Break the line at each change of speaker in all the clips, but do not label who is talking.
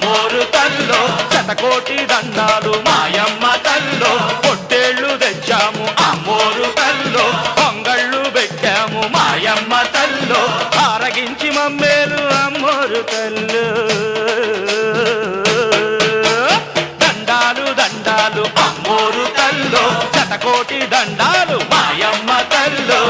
అమ్మోరు తల్లో శతకోటి దండాలు మాయమ్మ తల్లో పొట్టేళ్లు తెచ్చాము అమ్మోరు తల్లో పొంగళ్ళు పెట్టాము మాయమ్మ తల్లో ఆరగించి మమ్మేలు అమ్మోరు తల్లు దండాలు దండాలు అమ్మోరు తల్లో శతకోటి దండాలు మాయమ్మ తల్లో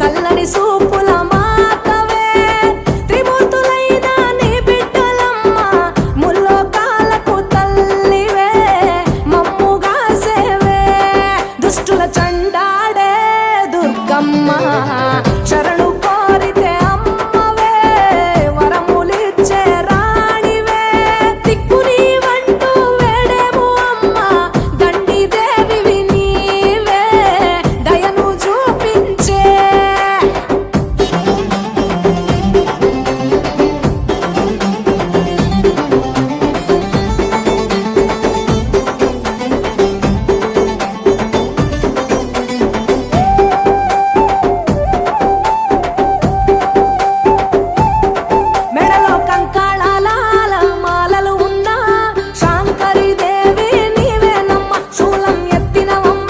చల్లని సూపుల మాతవే త్రిమూర్తులైన నీ బిడ్డలమ్మ ముల్లోకాలకు తల్లివే మమ్ముగా సేవే దుష్టుల చండాడే దుర్గమ్మ శరణు కోరితే అమ్మవే వరములిచ్చే రాణివే దిక్కు నీవంటూ వేడేము అమ్మ దండి దేవివి నీవే దయను చూపించే మెడలో కంకాళాల మాలలు ఉన్నా శాంకరి దేవి నీవేనమ్మ శూలం ఎత్తినవమ్మ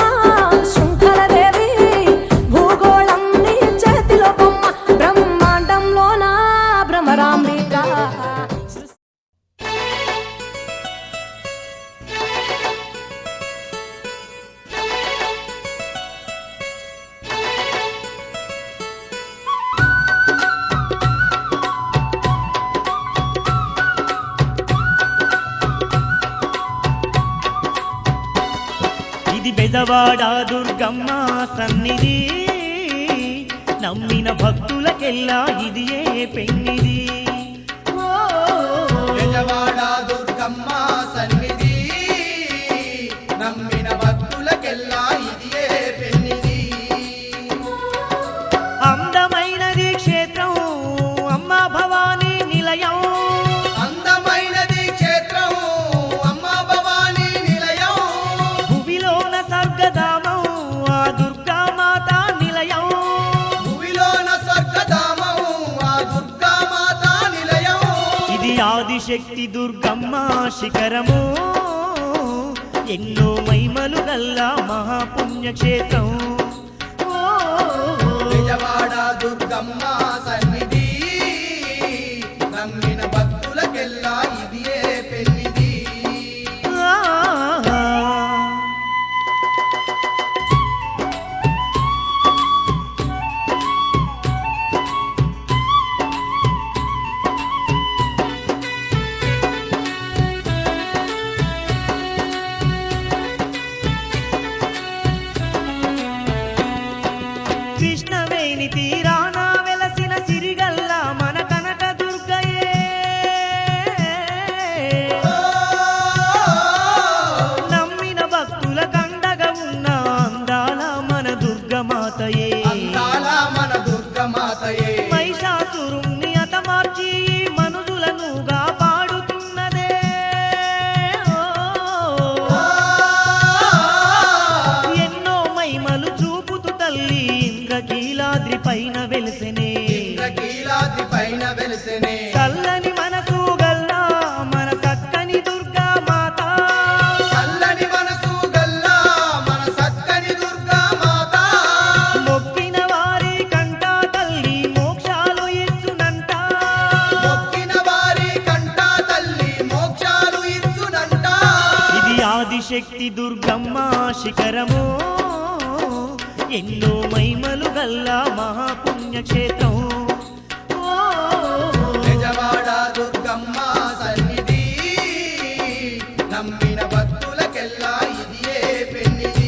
శృంఖలదేవి భూగోళం నీ చేతిలో బొమ్మ బ్రహ్మాండంలోన భ్రమరాంబిక
ఇది బెజవాడ దుర్గమ్మ సన్నిధి నమ్మిన భక్తులకెల్లా ఇది ఏ పెన్నిది
బెజవాడ దుర్గమ్మ సన్నిధి నమ్మిన భక్తులకెల్లా ఇదియే పెన్నిది
అందమైనది క్షేత్రం అమ్మ భవానీ నిలయం
అందమైనది క్షేత్రం అమ్మ భవానీ నిలయం
భువిలోన స్వర్గధామం ఆ దుర్గామాత నిలయం
భూమిలోన స్వర్గధామం ఆ దుర్గామాత నిలయం
ఇది ఆదిశక్తి దుర్గమ్మ శిఖరము ఎన్నో మహిమలు గల్లా మహాపుణ్యక్షేత్రం
బెజవాడ దుర్గమ్మ సన్నిధి నమ్మిన భక్తులకెల్లా ఇదియే పెన్నిది
కృష్ణవేణి తీరాన వెలసిన సిరిగల్ల మన కనక దుర్గయే నమ్మిన భక్తుల కండగా ఉన్న అందాల మన దుర్గమాతయే
అందాల మన దుర్గమాతయే
మహిషాసురుణ్ణి హతమార్చి మనుషులను కాపాడుతున్నదే ఎన్నో మహిమలు చూపుతూ తల్లి ఇంద్రకీలాద్రి పైన వెలిసెనే
ఇంద్రకీలాద్రి పైన వెలిసెనే
చల్లని మనసు గల్లా మన చక్కని దుర్గా మాత
చల్లని మనసు గల్లా మన సక్కని దుర్గామాత
మొక్కిన వారి కంట తల్లి మోక్షాలు ఇచ్చునంట
మొక్కిన వారి కంట తల్లి మోక్షాలు ఇచ్చునంట
ఇది ఆదిశక్తి దుర్గమ్మ శిఖరము ఎన్నో మహిమలు గల్లా మహాపుణ్యక్షేత్రం
బెజవాడ దుర్గమ్మ సన్నిధి నమ్మిన భక్తులకెల్లా ఇదియే పెన్నిది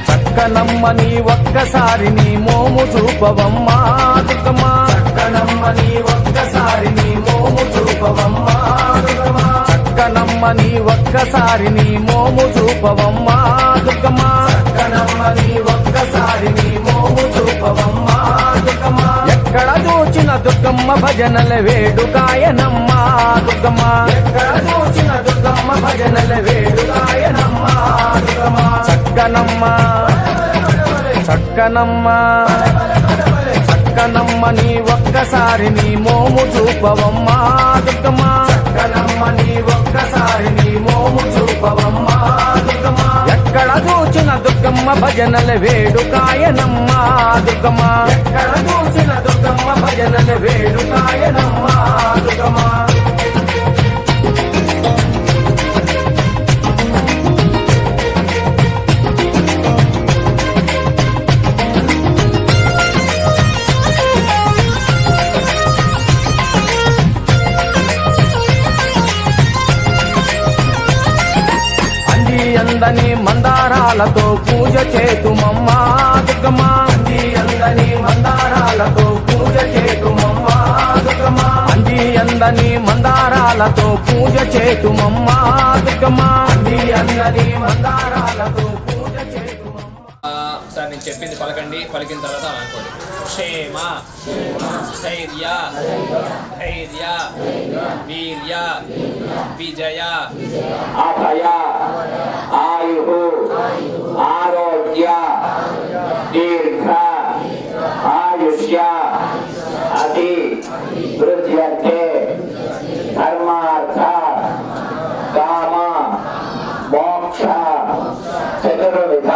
చక్కనమ్మని ఒక్కసారి నీ మోము చూపవమ్మా దుర్గమ్మా చక్కనమ్మని ఒక్కసారి నీ మోము చూపవమ్మా దుర్గమ్మా చక్కనమ్మని ఒక్కసారి నీ మోము చూపవమ్మా దుర్గమ్మా చక్కనమ్మని ఒక్కసారి నీ మోము చూపవమ్మా దుర్గమ్మా ఎక్కడ చూచిన దుర్గమ్మ భజనల వేడుకాయనమ్మ దుర్గమ్మ ఎక్కడ చూసిన దుర్గమ్మ భజనల వేడుకాయనమ్మ దుర్గమ్మ చక్కనమ్మ చక్కనమ్మ చక్కనమ్మ నీ ఒక్కసారి నీ మోము చూపవమ్మ దుర్గమ్మ చక్కనమ్మ నీ ఒక్కసారి నీ మోము చూపవమ్మ దుర్గమ్మ ఎక్కడ చూచిన దుర్గమ్మ భజనల వేడుకాయనమ్మ దుర్గమ్మ ఎక్కడ చూసిన దుర్గమ్మ భజనల వేడుకాయనమ్మ దుర్గమ్మ అందని మందారాలతో పూజ చేతుమమ్మ దుర్గమ్మ అంది అందని మందారాలతో పూజ చేతుమమ్మ దుర్గమ్మ అంది అందని మందారాలతో పూజ చేతుమమ్మ దుర్గమ్మ అంది అందని మందారాలతో పూజ చేతుమమ్మ.
సార్ నేను చెప్పింది పలకండి, పలికిన తర్వాత అలా అనుకోండి. క్షేమ ధైర్య ధైర్య వీర్య విజయ
అభయ ఆయు ఆరోగ్య దీర్ఘ ఆయుష్య అతి వృద్ధ్యర్థే ధర్మార్థ కామ మోక్ష చతుర్విధ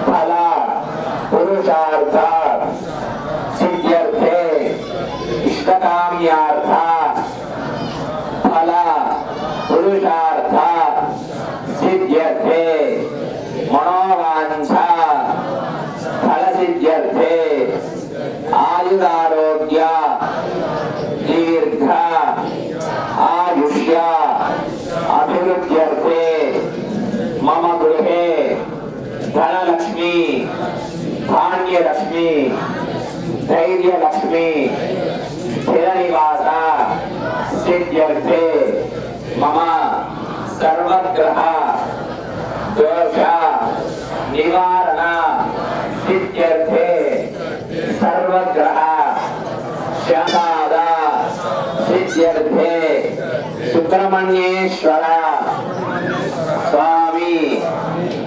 ఫల పురుషార్థ సిద్ధ్యర్థే ఇష్టకామ్యార్థ ఫల పురుషార్థ సిద్ధ్యర్థే మనోవాంఛ ఫల సిద్ధ్యర్థే ఆయురారోగ్య దీర్ఘ ఆయుష్య అభివృద్ధ్యర్థే మమ గృహే ధనలక్ష్మి ధాన్యలక్ష్మి ధైర్యలక్ష్మి స్థిరనివాస సిద్ధ్యర్థే మమ సర్వగ్రహ దోష నివారణ సిద్ధ్యర్థే సర్వగ్రహ శాంతాద సిద్ధ్యర్థే సుబ్రహ్మణ్యేశ్వర స్వామి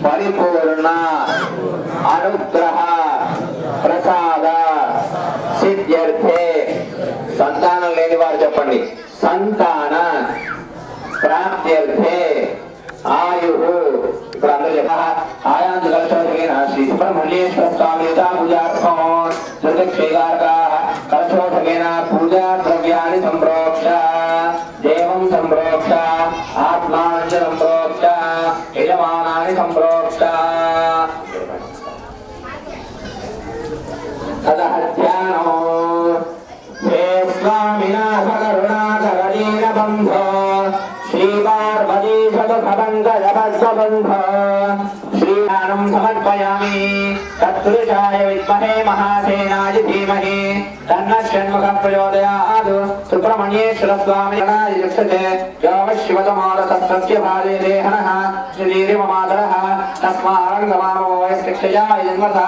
పరిపూర్ణ అనుగ్రహ ప్రసాద సిద్ధ్యర్థే. సంతానం లేని వారు చెప్పండి. సంతాన ప్రాప్త్యర్థే ఆయు. ఇప్పుడు అందరూ చెప్ప ఆయాంత కలశోధకేన శ్రీ సుబ్రహ్మణ్యేశ్వర స్వామి పూజార్థం శ్రీగారక కలశోధకేన పూజా ద్రవ్యాన్ని సంప్రోక్ష దేవం సంప్రోక్ష ఆత్మానంద సంప్రోక్ష యజమానాన్ని సంప్రోక్ష. తదహత్యానో హే స్వామినాథ కరుణాకర దీనబంధో శ్రీపార్వతీ శతభంగజబద్ధబంధో శ్రీయానం సమర్పయామి. తత్పురుషాయ విద్మహే మహాసేనాయ ధీమహి తన్న షణ్ముఖ ప్రచోదయాత్. సుబ్రహ్మణ్యేశ్వర స్వామి శివతమాలతస్య దేహనః శ్రీరిమమాదరః తస్మారంగమామో శిక్షయా జన్మథ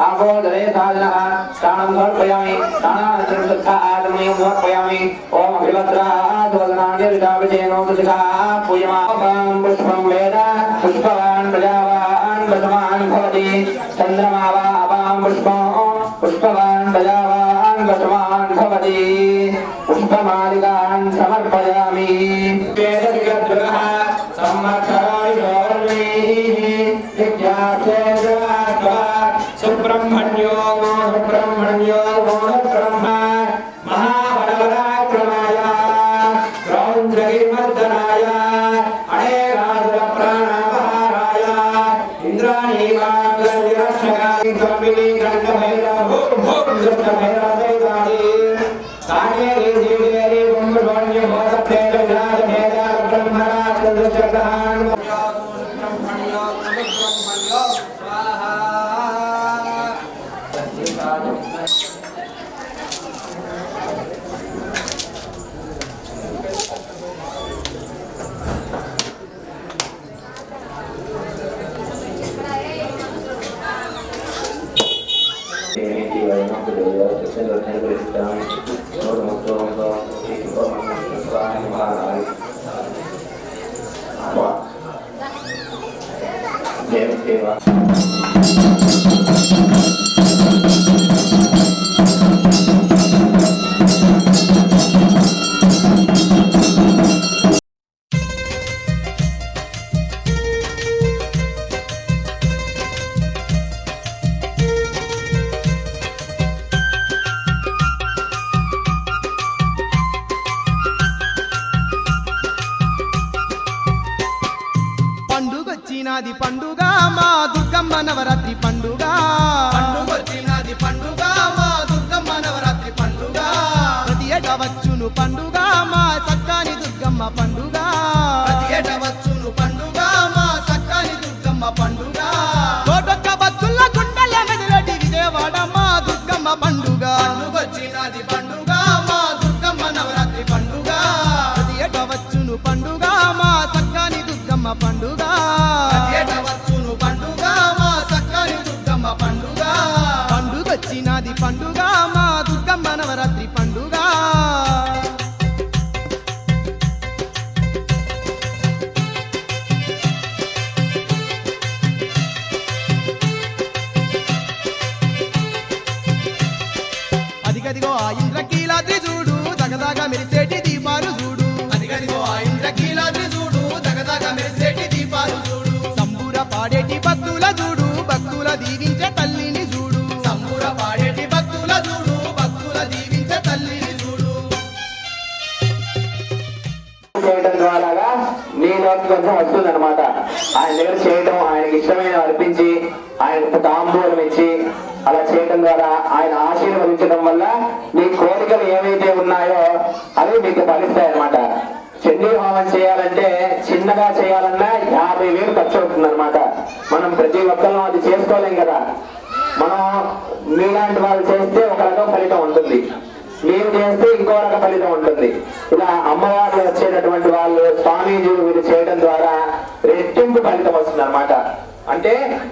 ఆగోదరే సాధనః. స్నానం సమర్పయామి. స్నానానంతరం శుద్ధ ఆచమనీయం సమర్పయామి. ఓం అభిభద్రాత్ వదనాన్య విజాభిషేనో తుషిఖా పూయమాపం. పుష్పం వేద పుష్పవాన్ ప్రజావాన్ వసమాన్ భవతి. చంద్రమా వా అపాం పుష్పం పుష్పవాన్ ప్రజావాన్ వసమాన్ భవతి. పుష్పమాలికాన్ సమర్పయామి. వేదవిగద్గః సుబ్రహ్మణ్యో సుబ్రహ్మణ్యో బ్రహ్మ మహాబలపరాక్రమాయ రౌద్రగిరిమర్దనాయ అనేకాసుర ప్రాణాపహారాయ ఇంద్రాణీ వాంగరక్షకాయ కపిలి కంఠభైరవ భూభూభైరవైతాని కాణేరి శ్రీదేవి బ్రహ్మణ్య భోదప్రేత విరాజ భేద బ్రహ్మరాజ చక్రహాన్ బ్రహ్మణ్యో బ్రహ్మణ్యో స్వాహా. Ini
పండుగొచ్చినది పండుగ మా దుర్గమ్మ నవరాత్రి పండుగ
పండుగొచ్చినది పండుగ మా దుర్గమ్మ నవరాత్రి పండుగ
ప్రతి ఏటా వచ్చును పండుగ మా సక్కాని దుర్గమ్మ పండుగ
ప్రతి ఏటా వచ్చును పండుగ మా సక్కాని దుర్గమ్మ పండుగ
కోటొక్క బతుల్ల గుండెల మెదలటి విజయవాడ మా దుర్గమ్మ పండుగ
పండుగొచ్చినది పండుగ మా దుర్గమ్మ నవరాత్రి పండుగ
ప్రతి ఏటా వచ్చును పండుగ మా సక్కాని దుర్గమ్మ పండుగ
ప్రతి ఏటా వచ్చును పండుగ మా సక్కాని దుర్గమ్మ పండుగ
పండుగొచ్చినది పండుగ మా దుర్గమ్మ నవరాత్రి పండుగ అదిగదిగో ఆ ఇంద్రకీలాద్రి చూడు దగదాగా మెరిసేటి దీపాలు చూడు
అదిగదిగో ఆ ఇంద్రకీలాద్రి చూడు దగదగ మెరిసేటి దీపాలు చూడు
సంబూర పాడేటి భక్తుల చూడు భక్తుల దీవించే తల్లిని చూడు
సంబూర పాడేటి భక్తుల చూడు భక్తుల దీవించే తల్లిని చూడు
చేయడం ద్వారా మీ నోటికి కొంచెం వస్తుంది అనమాట. ఆయన దగ్గర చేయడం, ఆయనకి ఇష్టమైన అర్పించి ఆయనకు తాంబూలం ఇచ్చి అలా చేయడం ద్వారా ఆయన ఆశీర్వదించడం వల్ల మీ కోరికలు ఏవైతే ఉన్నాయో అవి మీకు ఫలిస్తాయి అన్నమాట. చండీ హోమం చేయాలంటే చిన్నగా చేయాలన్నా 50,000 ఖర్చు అవుతుంది అనమాట. మనం ప్రతి ఒక్కరు అది చేసుకోలేం కదా. మనం మీలాంటి వాళ్ళు చేస్తే ఒక రకం ఫలితం ఉంటుంది, మీరు చేస్తే ఇంకో రక ఫలితం ఉంటుంది. ఇలా అమ్మవారు వచ్చేటటువంటి వాళ్ళు స్వామీజీలు వీళ్ళు చేయడం ద్వారా రెట్టింపు ఫలితం వస్తుంది అనమాట. అంటే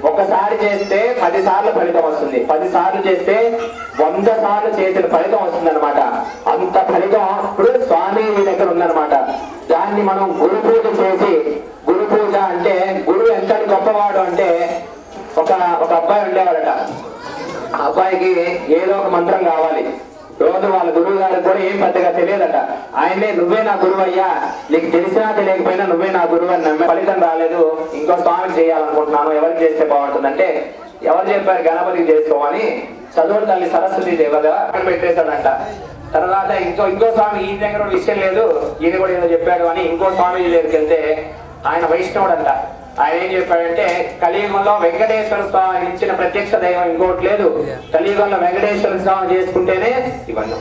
ఒకసారి చేస్తే 10 సార్లు ఫలితం వస్తుంది, 10 సార్లు చేస్తే 100 సార్లు చేసిన ఫలితం వస్తుంది అనమాట. అంత ఫలితం ఇప్పుడు స్వామీజీ దగ్గర ఉందన్నమాట. దాన్ని మనం గురు పూజ చేసి, గురు పూజ అంటే గురువు ఎంతటి గొప్పవాడు అంటే ఒక అబ్బాయి ఉండేవాడట. ఆ అబ్బాయికి ఏదో ఒక మంత్రం కావాలి. రోజు వాళ్ళ గురువు గారికి కూడా ఏం పెద్దగా తెలియదట. ఆయనే నువ్వే నా గురువు అయ్యా, నీకు తెలిసినా తెలియకపోయినా నువ్వే నా గురువు అని నమ్మే ఫలితం రాలేదు, ఇంకో స్వామికి చేయాలనుకుంటున్నాను, ఎవరికి చేస్తే బాగుంటుందంటే ఎవరు చెప్పారు గణపతికి చేసుకోమని చదువు తల్లి సరస్వతి దేవగా అక్కడ పెట్టేశాడంట. తర్వాత ఇంకో స్వామి ఈయన దగ్గర కూడా విషయం లేదు, ఈయన కూడా ఏదో చెప్పాడు అని ఇంకో స్వామి దగ్గరికి వెళ్తే ఆయన వైష్ణవుడు అంట. ఆయన ఏం చెప్పాడంటే కలియుగంలో వెంకటేశ్వర స్వామి ఇచ్చిన ప్రత్యక్ష దైవం ఇంకోటి లేదు, కలియుగంలో వెంకటేశ్వర స్వామి చేసుకుంటేనే ఇవన్నీ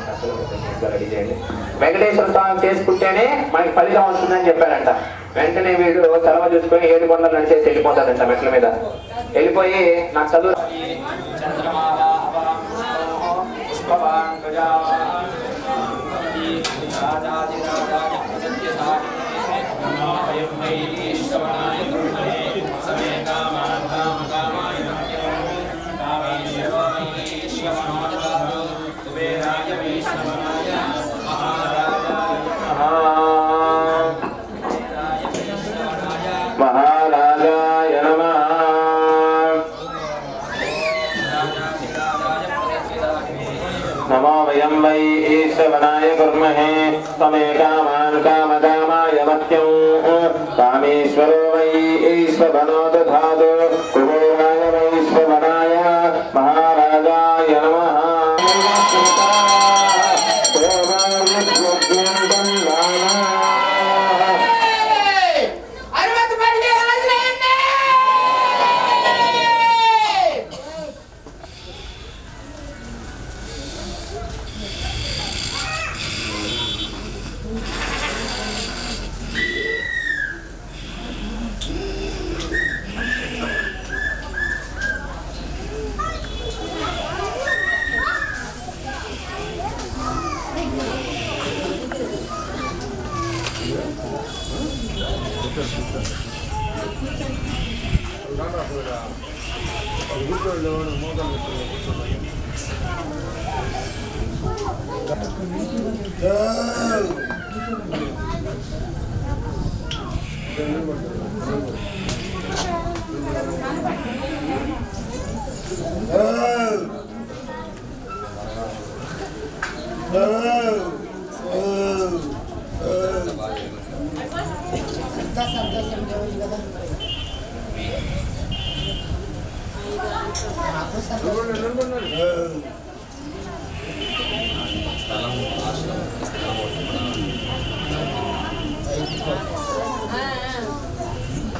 వెంకటేశ్వర స్వామి చేసుకుంటేనే మనకి ఫలితం వస్తుందని చెప్పాడంట. వెంటనే వీడు సెలవు చూసుకొని 7 కొండలు నడిచేసి వెళ్ళిపోతాడంట. మెట్ల మీద వెళ్ళిపోయి నాకు చదువు మహారాజాయ నమః. నమో వయం వై ఈశ్వరాయ కుర్మహే తమే కామాన్ కామకామాయ మహ్యం కామేశ్వరో వై ఈశ్వరో దధాతు కుబేరాయ వైశ్వరాయ మహారాజాయ నమః.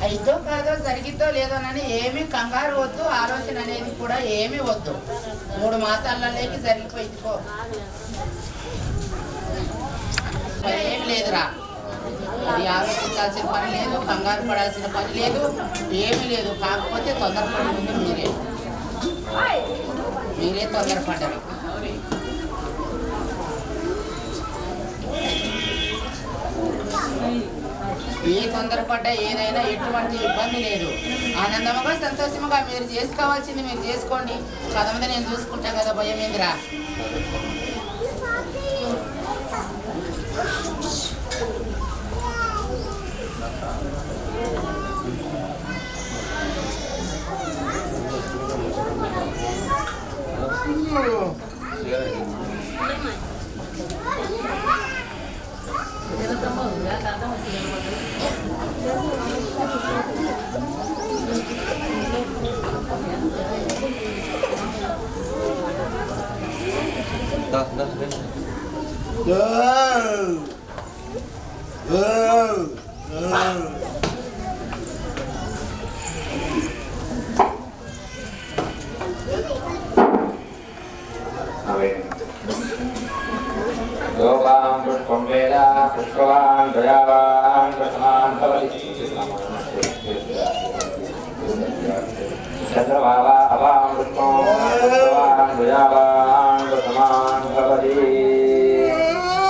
అయితో కాదో జరిగిద్దో లేదోనని ఏమీ కంగారు వద్దు, ఆలోచన అనేది కూడా ఏమీ వద్దు. 3 మాసాలలోకి జరిగిపోయిందికో, ఏమి లేదురా. అది ఆలోచించాల్సిన పని లేదు, కంగారు పడాల్సిన పని లేదు, ఏమీ లేదు. కాకపోతే తొందరపడి ముందు మీరే తొందరపడ్డారు. ఏ తొందరపడ్డా ఏదైనా ఎటువంటి ఇబ్బంది లేదు. ఆనందముగా సంతోషముగా మీరు చేసుకోవాల్సింది మీరు చేసుకోండి. చదవది నేను చూసుకుంటా కదా, భయం ఏందిరా.
Yogaam pushpam veda pushpavan dayavan prasman bhavati Chandravava avam pushpam pushpavan dayavan prasman bhavati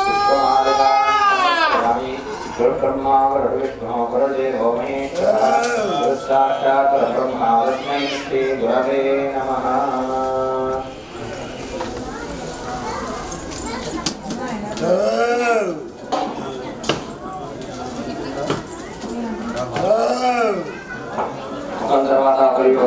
Pushpamadhikam Gurkarma Varavishno Varade Homi Sashtat Brahma Vasmai Shri Gurave Namaha తర్వాత మరియు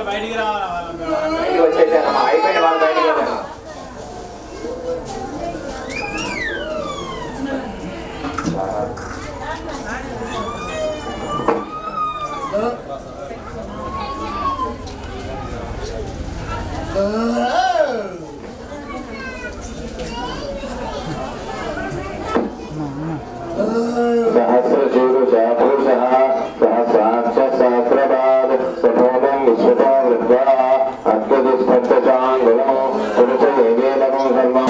బయటికి రావాలి,
బయటికి వచ్చేసానమ్మా. అయిపోయిన వాళ్ళు బయటికి వెళ్ళాను. सहस्रचूरु पुरुषः सहस्राक्ष सहस्रपाद सभोगं विश्वतो वृद्ध्वा अद्भुतस्पर्शचाङ्गुलं पुरुष एवेदकं सर्वः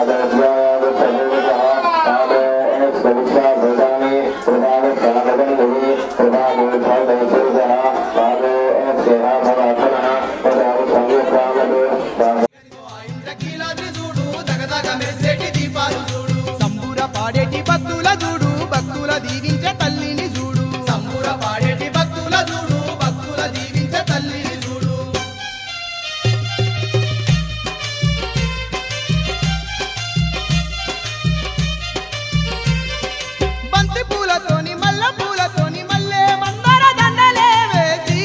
अदर्भ्यागच्छद्विषः पादे स्कविष्टाभृतानि प्रभागस्यागतन्धुः प्रभागोद्भवदैशुषः पादे स्नेहाभवासनः प्रभाग संयुक्तामत्
ఇంద్రకీలాద్రి చూడు, దగదగ మెరిసేటి దీపాలు చూడు, సంబూర పాడేటి భక్తుల చూడు, భక్తుల దీవించే తల్లిని చూడు, సంబూర పాడేటి భక్తుల చూడు, భక్తుల దీవించే తల్లిని చూడు. బంతి పూలతోని మల్లె పూలతోని మల్లె మందార దండలే వేసి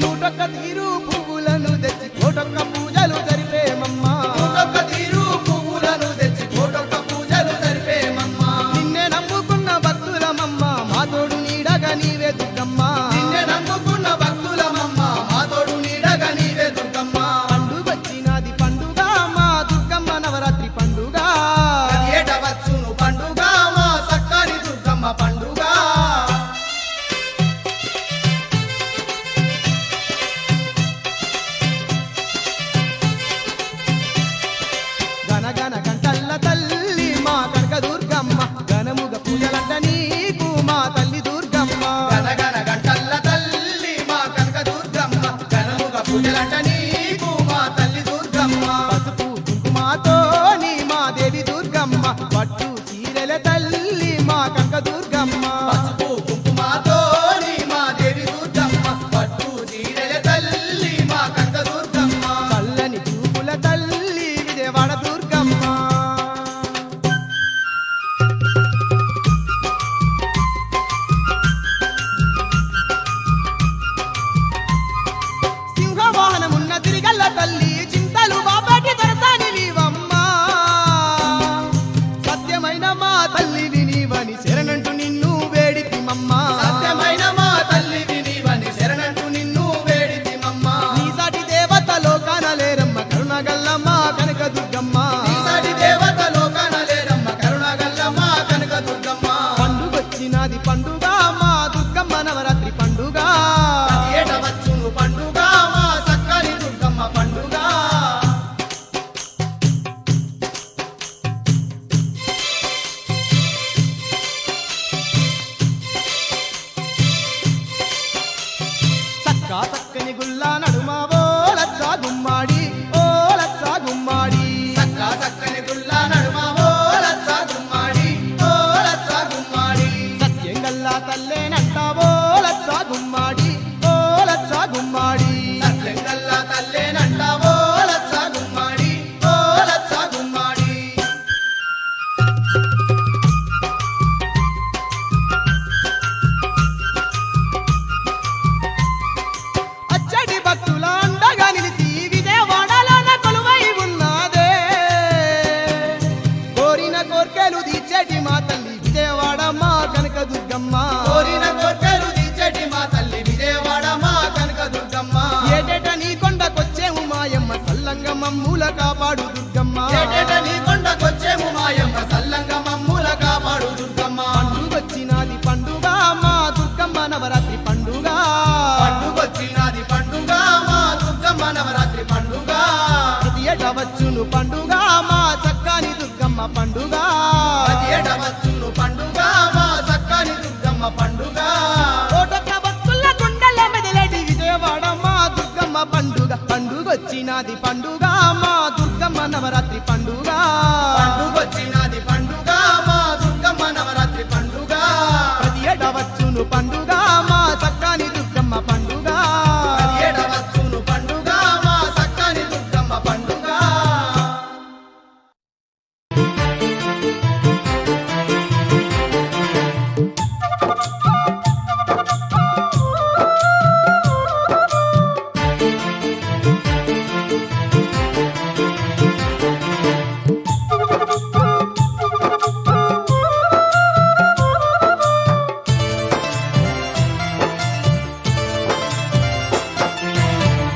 101 తీరు పువ్వులను తెచ్చి కోటొక్క పూజలు జరిపేమమ్మా, 101 తీరు పువ్వులను తెచ్చి కోటొక్క పూజలు జరిపేమమ్మా. నిన్నే నమ్ముకున్న భక్తులమమ్మ మా తోడు నీడగా నీవే దుర్గమ్మ, నిన్నే నమ్ముకున్న భక్తులమమ్మ మా తోడు నీడగా నీవే దుర్గమ్మ. పండుగొచ్చినది పండుగ మా దుర్గమ్మ నవరాత్రి పండుగ, ఏటవచ్చును పండుగ మా సక్కని దుర్గమ్మ పండుగ. గనగన గంటల్ల తల్లి మా కనక దుర్గమ్మ, గనముగ పూజలంట నీకు మా తల్లి దుర్గమ్మ. గనగన గంటల్ల తల్లి మా కనక దుర్గమ్మ, గనముగ పూజలంట నీకు మా తల్లి దుర్గమ్మ. పసుపు కుంకుమతో నీ మా దేవి దుర్గమ్మ, పట్టు చీరెల తల్లి మా కనక దుర్గమ్మ. పసుపు కుంకుమతో నీ మా దేవి దుర్గమ్మ, పట్టు చీరెల తల్లి మా కనక దుర్గమ్మ. చల్లని చూపుల తల్లి విజయవాడ దుర్గమ్మ. దుర్గమ్మ పండుగ
ప్రతి ఏటా వచ్చును పండుగ మా చక్కని దుర్గమ్మ పండుగ
కోటొక్క భక్తుల గుండెల మెదలేటి విజయవాడ మా దుర్గమ్మ పండుగ పండుగొచ్చినది పండుగ మా దుర్గమ్మ నవరాత్రి పండుగ
పండుగొచ్చినది పండుగ మా దుర్గమ్మ నవరాత్రి పండుగ
ప్రతి ఏటా వచ్చును పండుగ మా చక్కని దుర్గమ్మ పండుగ
ప్రతి ఏటా వచ్చును పండుగ మా చక్కని దుర్గమ్మ పండుగ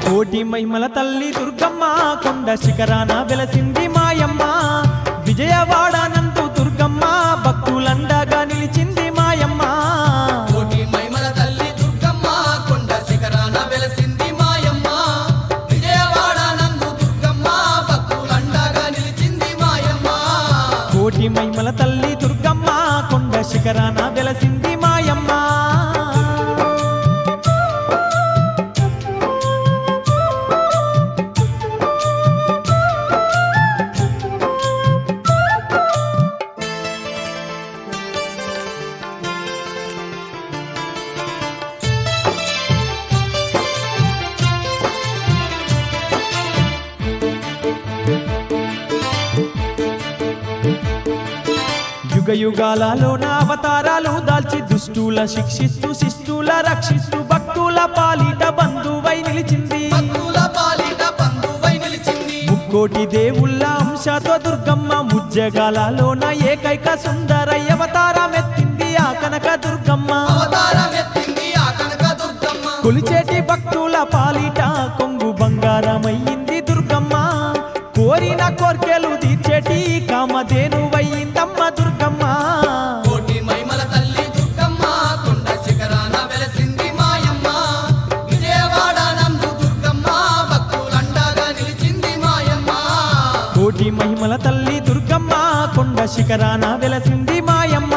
కోటి మహిమల తల్లి దుర్గమ్మ కొండ శిఖరాన వెలసింది మాయమ్మ విజయవాడ నందు దుర్గమ్మ భక్తులండగా నిలిచింది మాయమ్మ
కోటి మహిమల తల్లి దుర్గమ్మ కొండ శిఖరాన వెలసింది మాయమ్మ విజయవాడ నందు దుర్గమ్మ భక్తులండగా నిలిచింది మాయమ్మ
కోటి మహిమల తల్లి దుర్గమ్మ కొండ శిఖరాన వెలసింది మాయమ్మ యుగ యుగాలలోన అవతారాలు దాల్చి దుష్టుల శిక్షిస్తూ శిష్టుల రక్షిస్తూ భక్తుల పాలిట బంధువై నిలిచింది
భక్తుల పాలిట బంధువై నిలిచింది
ముక్కోటి దేవుళ్ళ అంశతో దుర్గమ్మ ముజ్జగాలలోన ఏకైక సుందరయ్య అవతారమెత్తింది ఆ కనక దుర్గమ్మ
అవతారం ఎత్తింది ఆ కనక దుర్గమ్మ
కొలిచేటి భక్తుల పాలిట కొంగు బంగారమయ్యింది దుర్గమ్మ కోరిన కోర్కెలు తీర్చేటి కామధేనువయ్యిందమ్మ దుర్గమ్మ
కోటి మహిమల తల్లి దుర్గమ్మ కొండ శిఖరాన వెలసింది మాయమ్మ విజయవాడ నందు దుర్గమ్మ భక్తులండగా నిలిచింది మాయమ్మ
కోటి మహిమల తల్లి దుర్గమ్మ కొండ శిఖరాన వెలసింది మాయమ్మ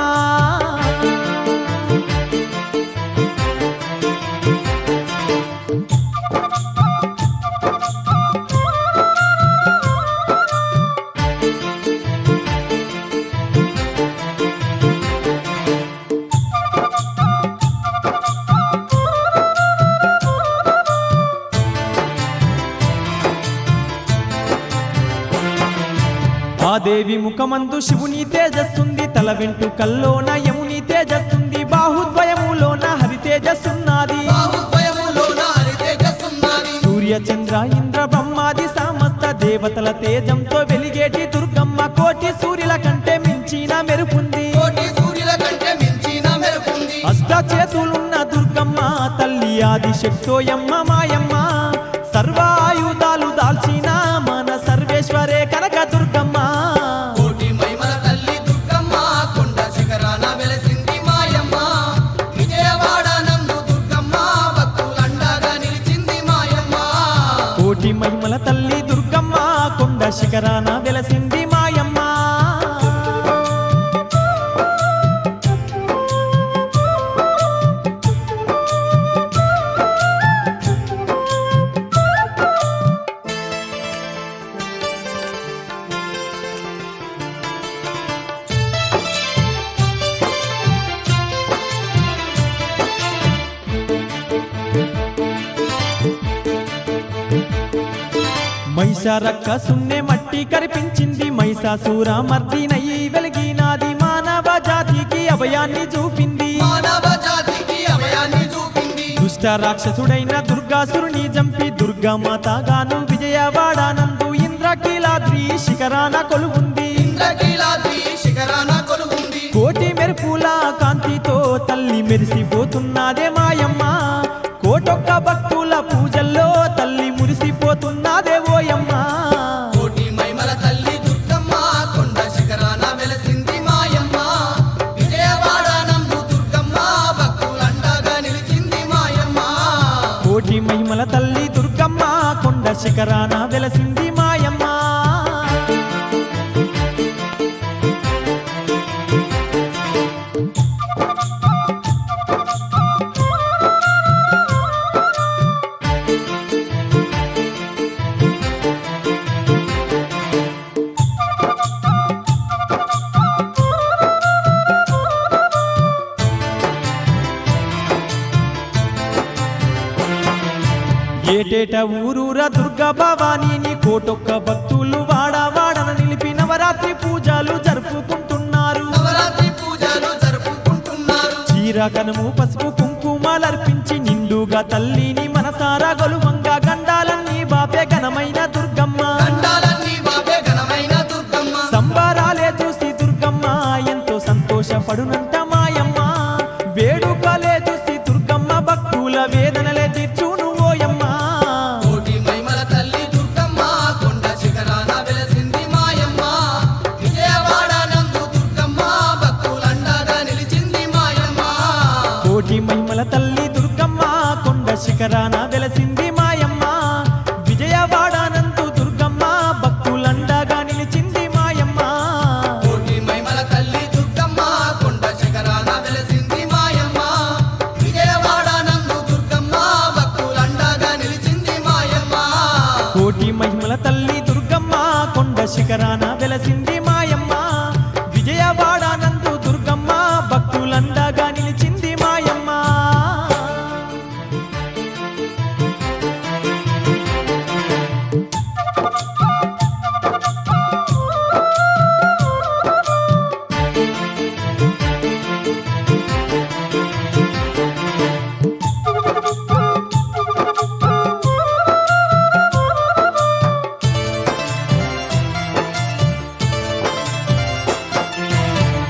ఆ దేవి ముఖమందు శివుని తేజస్సుంది తల వెంట్రుకల్లోన యముని తేజస్సుంది బాహుద్వయములోన హరి తేజస్సున్నది
బాహుద్వయములోన హరి తేజస్సున్నది
సూర్య చంద్ర ఇంద్ర బ్రహ్మాది సమస్త దేవతల తేజంతో వెలిగేటి దుర్గమ్మ కోటి సూర్యుల కంటే మించిన మెరుపుంది
కోటి సూర్యుల కంటే మించిన మెరుపుంది
అష్ట చేతులున్న దుర్గమ్మ తల్లి ఆది శక్తోయమ్మ మాయమ్మ సర్వాయుధాలు దాల్చిన మన సర్వేశ్వరే కనక దుర్గమ్మ
కోటి మహిమల తల్లి దుర్గమ్మ కొండ శిఖరాన వెలసింది మాయమ్మ విజయవాడ నందు దుర్గమ్మ భక్తులండగా నిలిచింది మాయమ్మ
కోటి మహిమల తల్లి దుర్గమ్మ కొండ శిఖరాన వెలసింది మాయమ్మ మైసారక్క సున్నే మట్టి కరిపించింది మైసాసుర మర్దినయి వెలిగినాది మానవ జాతికి అభయాన్ని చూపింది
మానవ జాతికి అభయాన్ని చూపింది
దుష్ట రాక్షసుడైన దుర్గాసురుని చంపి దుర్గామాతగాను విజయవాడ నందు ఇంద్రకీలాద్రి శిఖరాన కొలువుంది
ఇంద్రకీలాద్రి శిఖరాన కొలువుంది
కోటి మెరుపుల కాంతితో తల్లి మెరిసిపోతున్నదే మాయమ్మ కోటొక్క భక్తుల పూజల్లో తల్లి మురిసిపోతున్నదే ఓయమ్మ
కోటి మహిమల తల్లి దుర్గమ్మ కొండ శిఖరాన వెలసింది మాయమ్మ విజయవాడ నందు దుర్గమ్మ భక్తులండగా నిలిచింది మాయమ్మ
కోటి మహిమల తల్లి దుర్గమ్మ కొండ శిఖరాన వెలసింది మాయమ్మ ఏటేట ఊరూర దుర్గా భవానీని కోటొక్క భక్తులు వాడవాడన నిలిపి నవరాత్రి పూజలు జరుపుకుంటున్నారు.
నవరాత్రి పూజలు జరుపుకుంటున్నారు.
చీర కనుము పసుపు కుంకుమలర్పించి నిండుగా తల్లిని మనసారా గొలువంగా గండాలన్నీ బాపే ఘనమైన దుర్గమ్మ.
గండాలన్నీ బాబే ఘనమైన దుర్గమ్మ.
సంబరాలే చూసి దుర్గమ్మ ఎంతో సంతోషపడునంట మాయమ్మ. వేడుకలే చూసి దుర్గమ్మ భక్తుల వేదనలే తీర్చును ఓయమ్మ.
కోటి మహిమల తల్లి దుర్గమ్మ కొండ శిఖరాన వెలసింది మాయమ్మ. విజయవాడ నందు దుర్గమ్మ భక్తులండగా నిలిచింది మాయమ్మ.
కోటి మహిమల తల్లి దుర్గమ్మ కొండ శిఖరాన వెలసింది మాయమ్మ. విజయవాడ నందు దుర్గమ్మ భక్తులండగా నిలిచింది మాయమ్మ.
కోటి మహిమల తల్లి దుర్గమ్మ కొండ శిఖరాన వెలసింది మాయమ్మ. విజయవాడ నందు దుర్గమ్మ భక్తులండగా నిలిచింది మాయమ్మ.
కోటి మహిమల తల్లి దుర్గమ్మ కొండ శిఖరాన వెలసింది మాయమ్మ. విజయవాడ నందు దుర్గమ్మ భక్తులండగా నిలిచింది మాయమ్మ.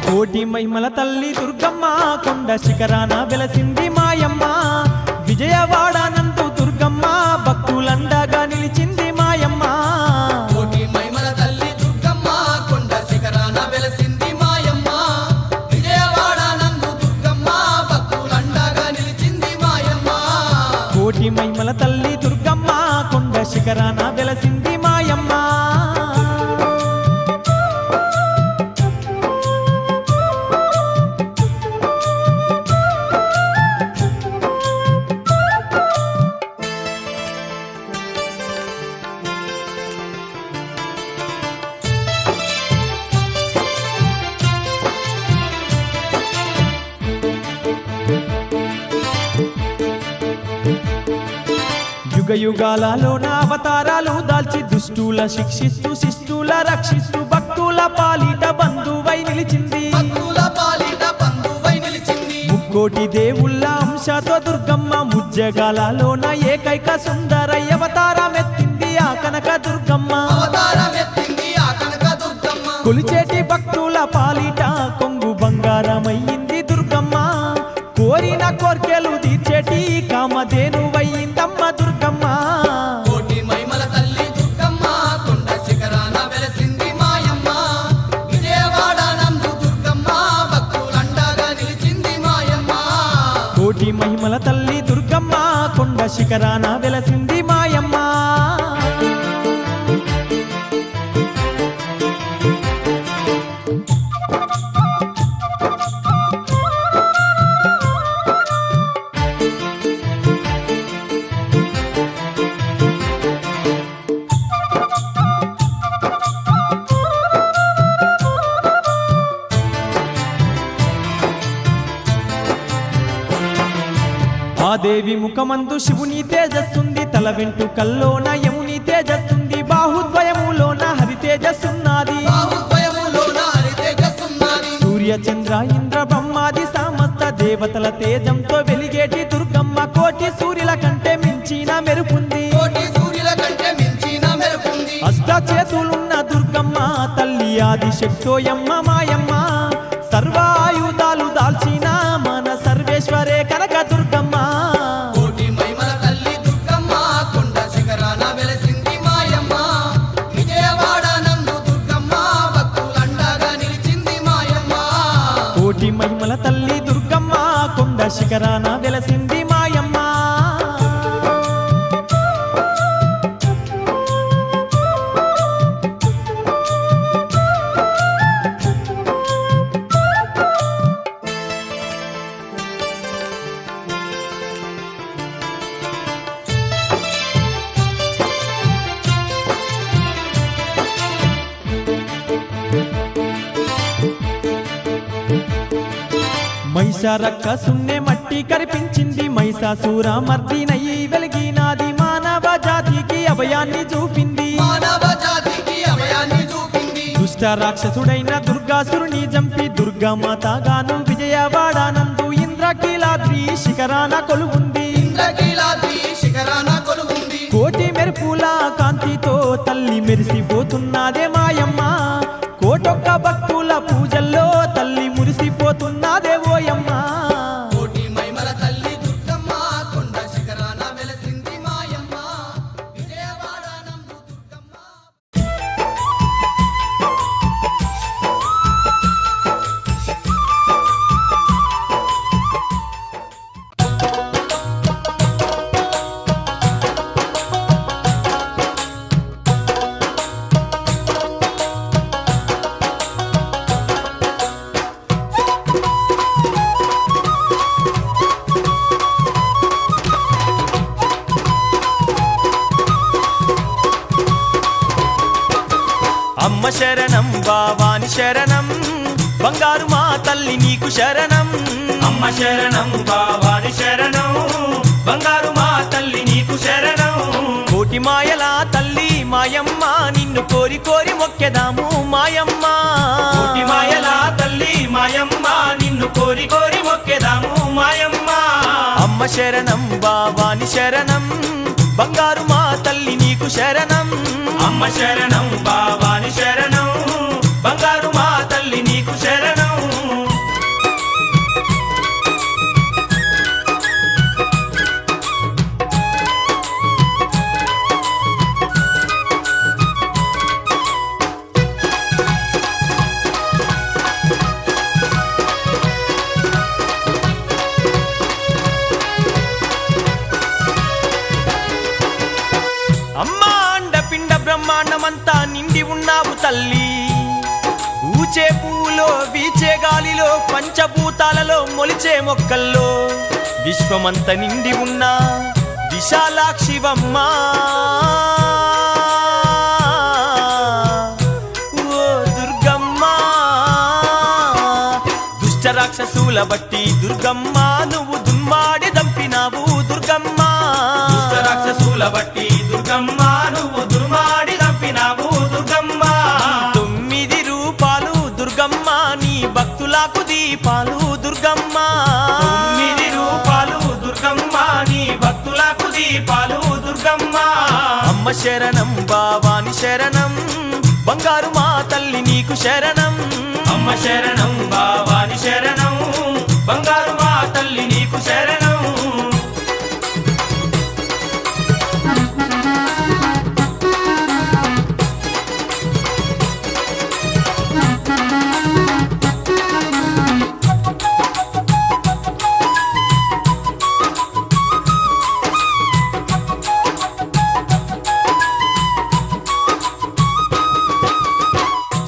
కోటి మహిమల తల్లి దుర్గమ్మ కొండ శిఖరాన వెలసింది మాయమ్మ. విజయవాడ నందు దుర్గమ్మ భక్తులండగా నిలిచింది మాయమ్మ.
కోటి మహిమల తల్లి దుర్గమ్మ కొండ శిఖరాన వెలసింది మాయమ్మ. విజయవాడ నందు దుర్గమ్మ భక్తులండగా నిలిచింది మాయమ్మ.
కోటి మహిమల తల్లి దుర్గమ్మ కొండ శిఖరాన వెలసింది మాయమ్మ. యుగ యుగాలలోన అవతారాలు దాల్చి దుష్టుల శిక్షిస్తూ శిష్టుల రక్షిస్తూ భక్తుల పాలిట బంధువై నిలిచింది.
భక్తుల పాలిట బంధువై నిలిచింది.
ముక్కోటి దేవుళ్ళ అంశతో దుర్గమ్మ ముజ్జగాలలోన ఏకైక సుందరయ్య అవతారమెత్తింది ఆ కనక దుర్గమ్మ.
అవతారమెత్తింది ఆ కనక దుర్గమ్మ.
కొలిచేటి భక్తుల పాలిట కొంగు బంగారమయ్యింది దుర్గమ్మ. కోరిన కోర్కెలు తీర్చేటి కామధేనువయ్యిందమ్మ దుర్గమ్మ.
కోటి మహిమల తల్లి దుర్గమ్మ కొండ శిఖరాన వెలసింది మాయమ్మ. విజయవాడ నందు దుర్గమ్మ భక్తులండగా నిలిచింది మాయమ్మ.
కోటి మహిమల తల్లి దుర్గమ్మ కొండ శిఖరాన వెలసింది మాయమ్మ. ఆ దేవి ముఖమందు శివుని తేజస్సుంది. తల వెంట్రుకల్లోన యముని తేజస్సుంది. బాహుద్వయములోన హరి తేజస్సున్నది.
బాహుద్వయములోన హరి తేజస్సున్నది.
సూర్య చంద్ర ఇంద్ర బ్రహ్మాది సమస్త దేవతల తేజంతో వెలిగేటి దుర్గమ్మ కోటి సూర్యుల కంటే మించిన మెరుపుంది.
కోటి సూర్యుల కంటే మించిన మెరుపుంది.
అష్ట చేతులున్న దుర్గమ్మ తల్లి ఆది శక్తోయమ్మ మాయమ్మ. సర్వాయుధాలు దాల్చిన మన సర్వేశ్వరే కనక దుర్గమ్మ.
కోటి మహిమల తల్లి దుర్గమ్మ కొండ శిఖరాన వెలసింది మాయమ్మ. విజయవాడ నందు దుర్గమ్మ భక్తులండగా నిలిచింది మాయమ్మ.
కోటి మహిమల తల్లి దుర్గమ్మ కొండ శిఖరాన వెలసింది మాయమ్మ. మహిషారక్క సున్నే మట్టి కనిపించింది. మహిషాసుర మర్దినయ్యి వెలిగినాది. మానవ జాతికి అభయాన్ని చూపింది
మానవ జాతికి అభయాన్ని చూపింది
దుష్ట రాక్షసుడైన దుర్గాసురుని చంపి దుర్గామాతగాను విజయవాడానందు ఇంద్రకీలాద్రి శిఖరాన కొలువుంది
ఇంద్రకీలాద్రి శిఖరాన కొలువుంది
కోటి మెరుపుల కాంతితో తల్లి మెరిసిపోతున్నదే మాయమ్మ కోటొక్క భక్తుల పూజల్లో తల్లి మురిసిపోతున్నదే ఓయమ్మ
కోటి మైమల తల్లి దుర్గమ్మ కొండ శిఖరాన వెలసింది మాయమ్మ విజయవాడనందు దుర్గమ్మ
అమ్మ శరణం బావాని శరణం బంగారు మా తల్లి నీకు శరణం అమ్మ శరణం బావాని శరణం బంగారు మా తల్లి నీకు శరణం కోటి మాయల తల్లి మాయమ్మ నిన్ను కోరి కోరి మొక్కెదాము మాయమ్మ కోటి మాయల తల్లి మాయమ్మ నిన్ను కోరి కోరి మొక్కెదాము మాయమ్మ అమ్మ శరణం బావాని శరణం బంగారు మా తల్లి నీకు శరణం అమ్మ శరణం బావాని శరణం బంగారు మా తల్లి నీకు శరణం అమ్మా అండపిండ బ్రహ్మాండమంతా నిండి ఉన్నావు తల్లి ఊచే పువ్వులో వీచే గాలిలో పంచభూతాలలో మొలిచే మొక్కల్లో విశ్వమంత నిండి ఉన్న విశాలాక్షివమ్మా ఓ దుర్గమ్మ దుష్ట రాక్షసుల బట్టి దుర్గమ్మ నువ్వు దుమ్మాడి దంపినావు దుర్గమ్మ దుష్ట రాక్షసుల బట్టి దుర్గమ్మ నువ్వు దుర్మాడి దంపినావు దుర్గమ్మ 9 రూపాలు దుర్గమ్మ నీ భక్తులకు దీపాలు దుర్గమ్మ 9 రూపాలు దుర్గమ్మ నీ భక్తులకు దీపాలు దుర్గమ్మ అమ్మ శరణం బావాని శరణం బంగారు మా తల్లి నీకు శరణం అమ్మ శరణం బావాని శరణం బంగారు మా తల్లి నీకు శరణం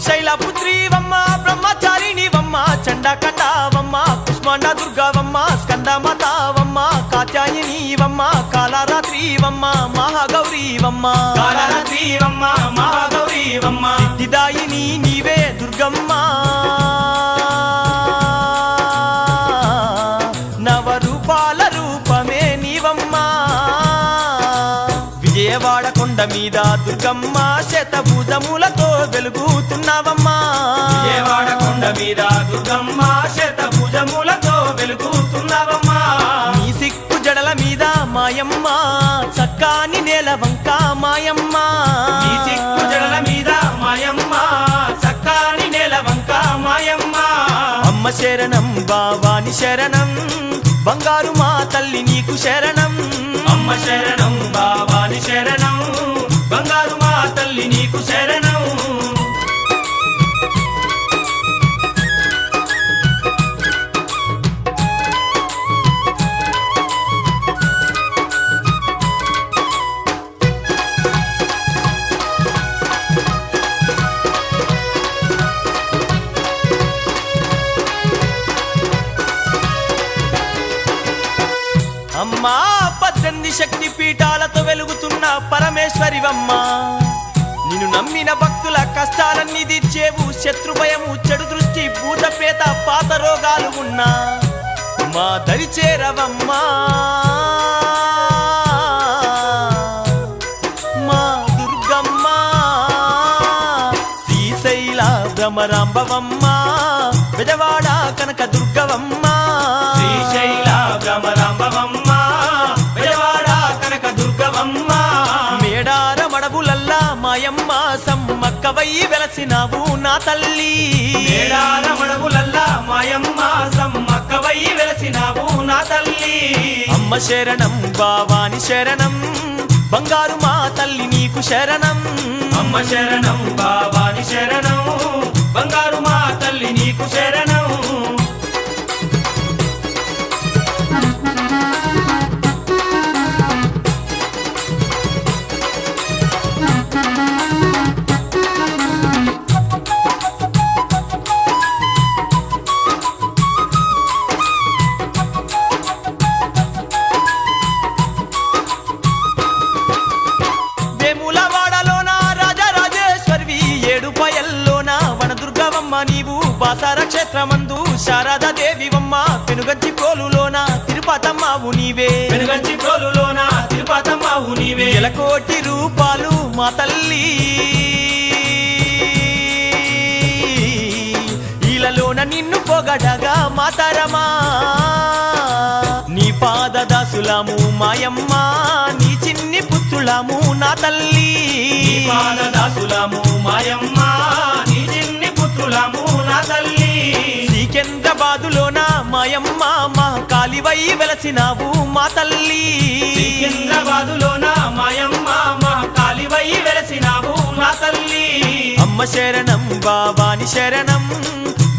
శైలపుత్రీవమ్మ బ్రహ్మచారిణివమ్మ చండకండావమ్మ కుష్మాండ దుర్గావమ్మ స్కందమాతావమ్మ కాత్యాయనీవమ్మ కాళరాత్రివమ్మ మహాగౌరీవమ్మ కాళరాత్రివమ్మ మహాగౌరీవమ్మ సిద్ధిదాయిని నీవే దుర్గమ్మ నవరూపాల రూపమే నీవమ్మ విజయవాడ కొండ మీద దుర్గమ్మ శతభుజములతో వెలుగుతున్నావమ్మా విజయవాడ కొండ మీద దుర్గమ్మ శతభుజములతో వెలుగుతున్నావమ్మా నీ సిక్కు జడల మీద మాయమ్మ చక్కాని నేల వంక మాయమ్మ నీ సిక్కు జడల మీద మాయమ్మ చక్కాని నేల వంక మాయమ్మ అమ్మ శరణం బావాని శరణం బంగారు మా తల్లి నీకు శరణం అమ్మ శరణం బావాని శరణం బంగారు మా తల్లి నీకు శరణం అమ్మా 18 శక్తి పీఠాలతో వెలుగుతున్న పరమేశ్వరివమ్మ నిన్ను నమ్మిన భక్తుల కష్టాలన్నీ తీర్చేవు శత్రు భయము చెడు దృష్టి భూతపేత పాత రోగాలు ఉన్నా మా దరి చేరవమ్మా భ్రమరాంబవమ్మ బెజవాడ కనక దుర్గవమ్మ శ్రీశైల భ్రమరాంబవమ్మ బెజవాడ కనక దుర్గవమ్మ మేడార మడబులల్లా మాయమ్మ సమ్మక్కవై వెలసినావు నా తల్లి మేడార మడబులల్లా మాయమ్మ సమ్మక్కవై వెలసినావు నా తల్లి అమ్మ శరణం భవాని శరణం బంగారు మా తల్లి నీకు శరణం అమ్మ శరణం భవాని శరణం బంగారు మా తల్లి నీకు శరణం నీవు బాసార క్షేత్రమందు శారదా దేవివమ్మ పెనుగంచి ప్రోలులోన తిరుపతమ్మవు నీవే పెనుగంచి ప్రోలులోన తిరుపతమ్మవు నీవే ఎలకోటి రూపాలు మా తల్లి ఈలలోన నిన్ను పొగడగా మాతరమా నీ పాదదాసులము మాయమ్మ నీ చిన్ని పుత్రులము నా తల్లి పాదదాసులము మాయమ్మ నీ చిన్ని పుత్రులము నా తల్లి సికింద్రాబాదులోన మాయమ్మ మా కాలివై వెలసినావు మా తల్లి సికింద్రాబాదులోన మాయమ్మ మా కాలివై వెలసినావు నా తల్లి అమ్మ శరణం భవాని శరణం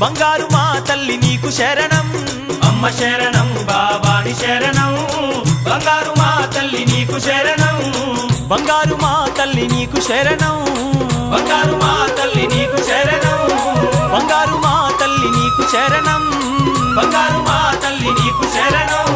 బంగారు మా తల్లి నీకు శరణం అమ్మ శరణం భవాని శరణం బంగారు మా తల్లి నీకు శరణం బంగారు మా తల్లి నీకు శరణం బంగారు మా తల్లి నీకు శరణం బంగారు మా తల్లి నీకు శరణం బంగారు మా తల్లి నీకు శరణం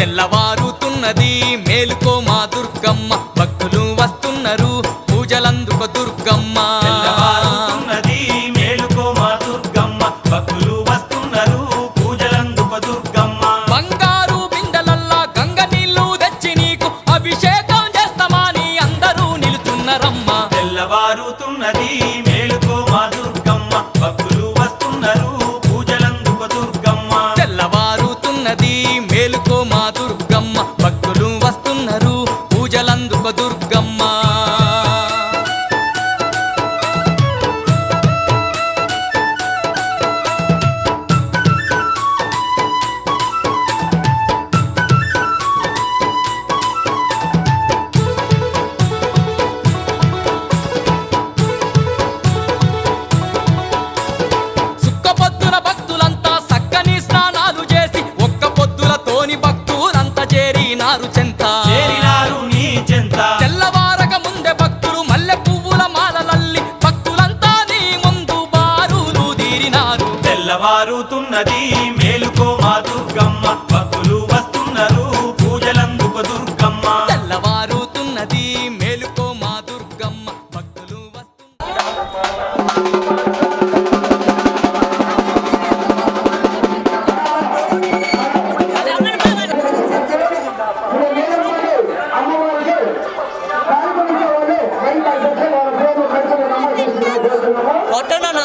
తెల్లవారుతున్నది మేలుకో మా దుర్గమ్మ భక్తులు వస్తున్నారు పూజలందుకో దుర్గమ్మ
తెల్లవారుతున్నది మేలుకో మా దుర్గమ్మ భక్తులు వస్తున్నారు పూజలందుకో దుర్గమ్మ
బంగారు బిందెలల్లా గంగ నీళ్లు తెచ్చి నీకు అభిషేకం చేస్తామని అందరూ నిలుచున్నారమ్మ
తెల్లవారుతున్నది మేలుకో మా దుర్గమ్మ భక్తులు వస్తున్నారు పూజలందుకో దుర్గమ్మ
తెల్లవారుతున్నది మేలుకో మా దుర్గమ్మ భక్తులు వస్తున్నారు పూజలందుకో దుర్గమ్మ సుక్కపొద్దున భక్తులంతా సక్కని స్నానాలు చేసి ఒక్క పొద్దులతోని భక్తులంతా చేరినారు చెంత
చేరినారు నీ చెంత
తెల్లవారక ముందే భక్తులు మల్లె పువ్వుల మాలలల్లి భక్తులంతా నీ ముందు బారులు తీరినారు
తెల్లవారుతున్నది మేలుకో మా దుర్గమ్మ భక్తులు వస్తున్నారు పూజలందుకో దుర్గమ్మ
తెల్లవారుతున్నది మేలుకో మా దుర్గమ్మ భక్తులు
కొట్టనా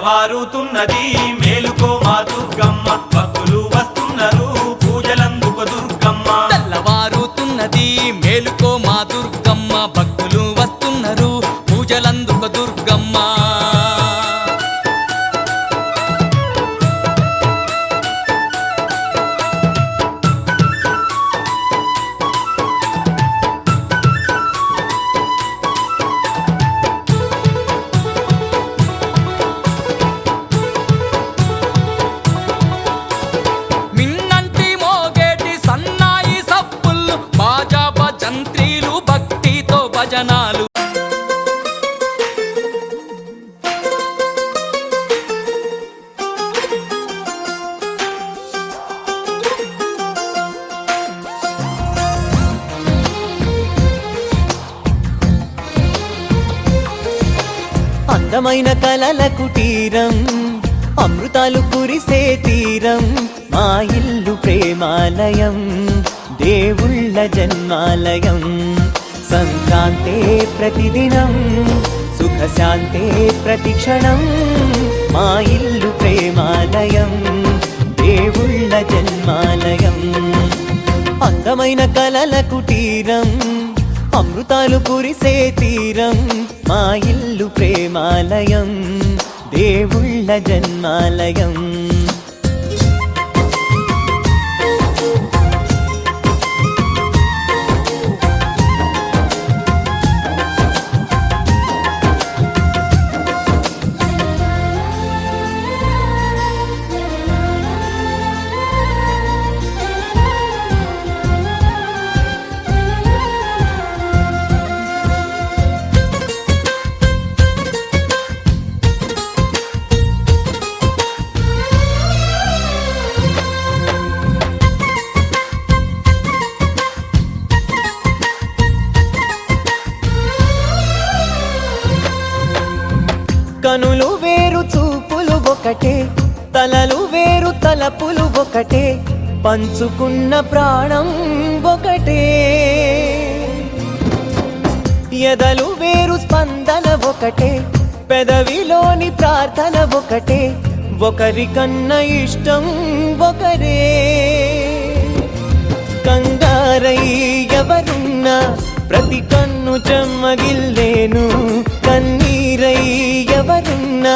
తెల్లవారుతున్నది మేలుకో మా దుర్గమ్మ భక్తులు వస్తున్నారు పూజలందుకు దుర్గమ్మ
తెల్లవారుతున్నది మేలుకో మా దుర్గమ్మ భక్తులు వస్తున్నారు పూజలందుకు దుర్గమ్మ మిన్నంటి మోగేటి సన్నాయి సప్పుళ్ళు బాజా భజంత్రీలు భక్తితో భజనాలు
అందమైన కలల కుటీరం అమృతాలు కురిసే తీరం మా ఇల్లు ప్రేమాలయం దేవుళ్ళ జన్మాలయం సంక్రాంతే ప్రతిదినం సుఖశాంతే ప్రతిక్షణం మా ఇల్లు ప్రేమాలయం దేవుళ్ళ జన్మాలయం అందమైన కలల కుటీరం అమృతాలు కురిసే తీరం మా ఇల్లు ప్రేమాలయం దేవుళ్ళ జన్మాలయం కనులు వేరు చూపులు ఒకటే తలలు వేరు తలపులు ఒకటే పంచుకున్న ప్రాణం ఒకటే ఎదలు వేరు స్పందన ఒకటే పెదవిలోని ప్రార్థన ఒకటే ఒకరికన్నా ఇష్టం ఒకరే కంగారై ఎవరున్నా ప్రతి కన్ను చెమ్మగిల్లేను కన్నీరై ఎవరున్నా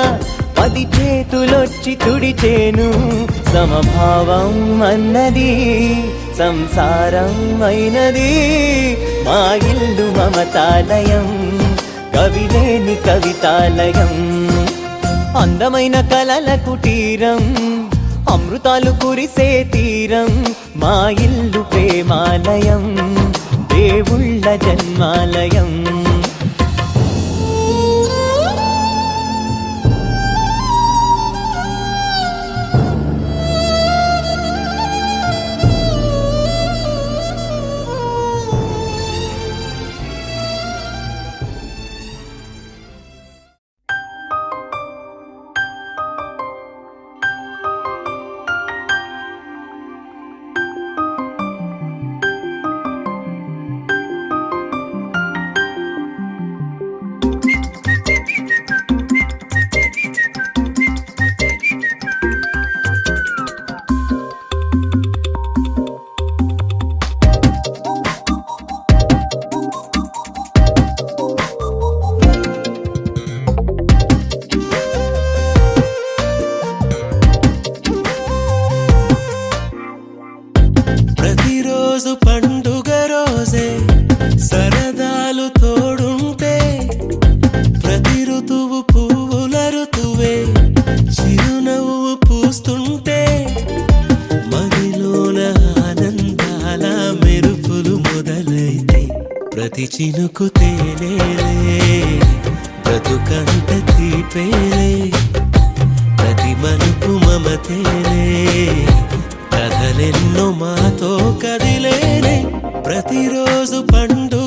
10 చేతులొచ్చి తుడిచేను సమభావం అన్నది సంసారం అయినది మా ఇల్లు మమతాలయం కవిలేని కవితాలయం అందమైన కలల కుటీరం అమృతాలు కురిసే తీరం మా ఇల్లు ప్రేమాలయం దేవుళ్ళ జన్మాలయం
ప్రతిరోజు పండుగ రోజే సరదాలు తోడుంటే ప్రతి ఋతువు పువ్వుల ఋతువే చిరునవ్వు పూస్తుంటే మదిలోన ఆనందాల మెరుపులు మొదలైతే ప్రతి చినుకు తేనేలే బ్రతుకంత తీపేలే ప్రతి మలుపు మమతేలే కథలెన్నో మాతో కదిలేనే ప్రతిరోజు పండుగ